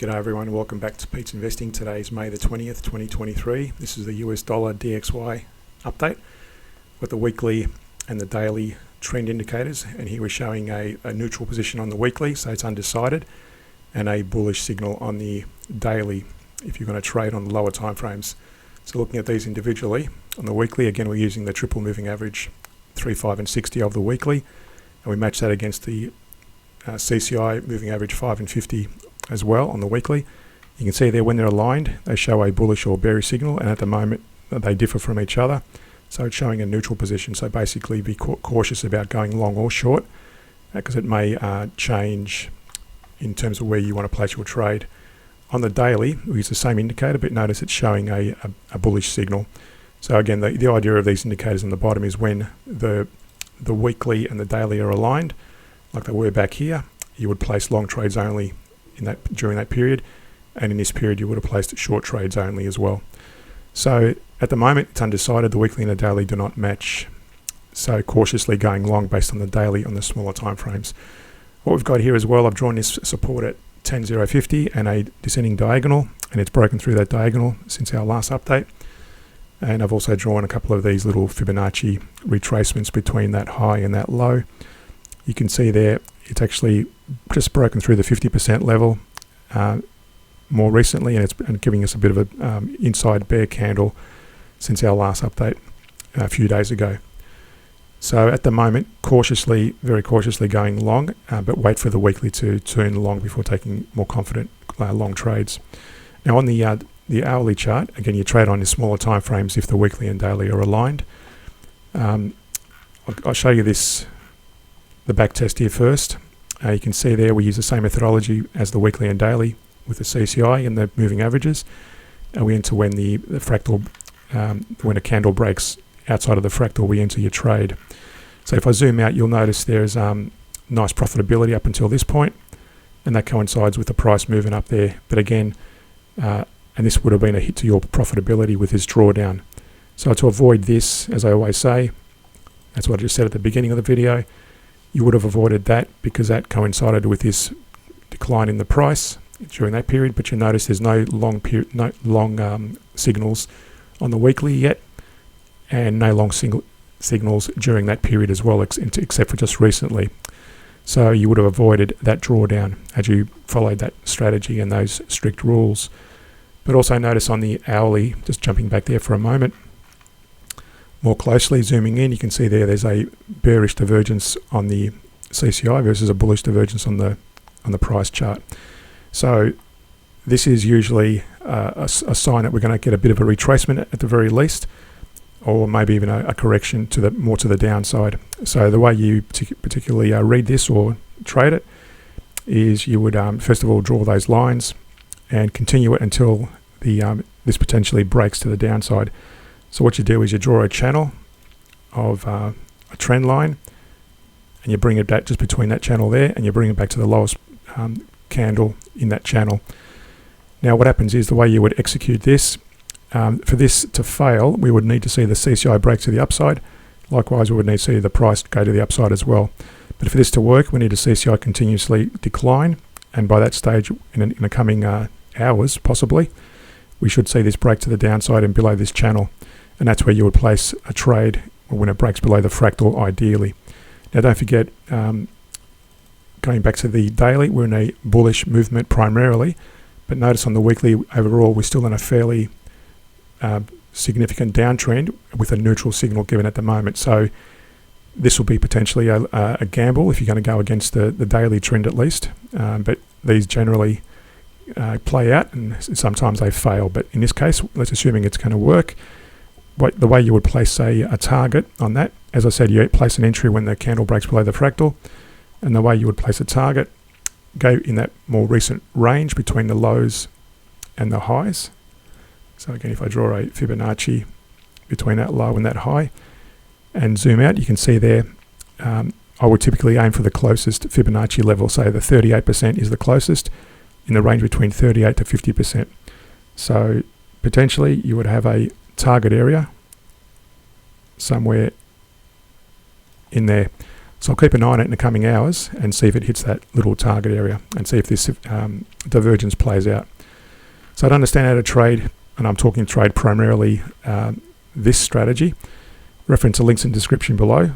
G'day everyone and welcome back to Pete's Investing. Today is May the 20th, 2023. This is the US dollar DXY update with the weekly and the daily trend indicators. And here we're showing a neutral position on the weekly, so it's undecided, and a bullish signal on the daily if you're going to trade on the lower time frames. So looking at these individually, on the weekly, again, we're using the triple moving average 3, 5 and 60 of the weekly, and we match that against the CCI moving average 5 and 50 as well on the weekly. You can see there when they're aligned, they show a bullish or bearish signal, and at the moment they differ from each other. So it's showing a neutral position. So basically be cautious about going long or short because it may change in terms of where you want to place your trade. On the daily, we use the same indicator, but notice it's showing a bullish signal. So again, the idea of these indicators on the bottom is when the weekly and the daily are aligned, like they were back here, you would place long trades only during that period, and in this period you would have placed short trades only as well. So at the moment it's undecided. The weekly and the daily do not match, so cautiously going long based on the daily on the smaller time frames. What we've got here as well, I've drawn this support at 10.050 and a descending diagonal, and it's broken through that diagonal since our last update. And I've also drawn a couple of these little Fibonacci retracements between that high and that low. You can see there it's actually just broken through the 50% level more recently, and it's giving us a bit of a inside bear candle since our last update a few days ago. So at the moment, cautiously, very cautiously going long, but wait for the weekly to turn long before taking more confident long trades. Now on the hourly chart, again, you trade on the smaller time frames if the weekly and daily are aligned. I'll show you the back test here first. You can see there we use the same methodology as the weekly and daily with the CCI and the moving averages, and we enter when the fractal, when a candle breaks outside of the fractal, we enter your trade. So if I zoom out, you'll notice there's nice profitability up until this point, and that coincides with the price moving up there. But again, and this would have been a hit to your profitability with this drawdown. So to avoid this, as I always say, that's what I just said at the beginning of the video, you would have avoided that because that coincided with this decline in the price during that period. But you notice there's no long signals on the weekly yet, and no long signals during that period as well, except for just recently. So you would have avoided that drawdown had you followed that strategy and those strict rules. But also notice on the hourly, just jumping back there for a moment, more closely zooming in, you can see there's a bearish divergence on the CCI versus a bullish divergence on the price chart. So this is usually a sign that we're going to get a bit of a retracement at the very least, or maybe even a correction to more to the downside. So the way you particularly read this or trade it is you would first of all draw those lines and continue it until this potentially breaks to the downside. So what you do is you draw a channel of a trend line, and you bring it back just between that channel there, and you bring it back to the lowest candle in that channel. Now what happens is the way you would execute this, for this to fail, we would need to see the CCI break to the upside. Likewise, we would need to see the price go to the upside as well. But for this to work, we need a CCI continuously decline, and by that stage, in the coming hours possibly, we should see this break to the downside and below this channel. And that's where you would place a trade when it breaks below the fractal, ideally. Now don't forget, going back to the daily, we're in a bullish movement primarily, but notice on the weekly overall, we're still in a fairly significant downtrend with a neutral signal given at the moment. So this will be potentially a gamble if you're going to go against the daily trend at least, but these generally play out, and sometimes they fail. But in this case, let's assuming it's going to work. The way you would place a target on that, as I said, you place an entry when the candle breaks below the fractal, and the way you would place a target, go in that more recent range between the lows and the highs. So again, if I draw a Fibonacci between that low and that high and zoom out, you can see there I would typically aim for the closest Fibonacci level. So the 38% is the closest, in the range between 38 to 50%. So potentially you would have a target area somewhere in there. So I'll keep an eye on it in the coming hours and see if it hits that little target area and see if this divergence plays out. So I'd understand how to trade, and I'm talking trade primarily this strategy. Reference the links in the description below.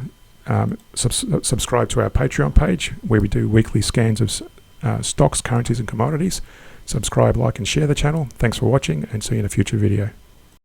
Subscribe to our Patreon page where we do weekly scans of stocks, currencies and commodities. Subscribe, like and share the channel. Thanks for watching, and see you in a future video.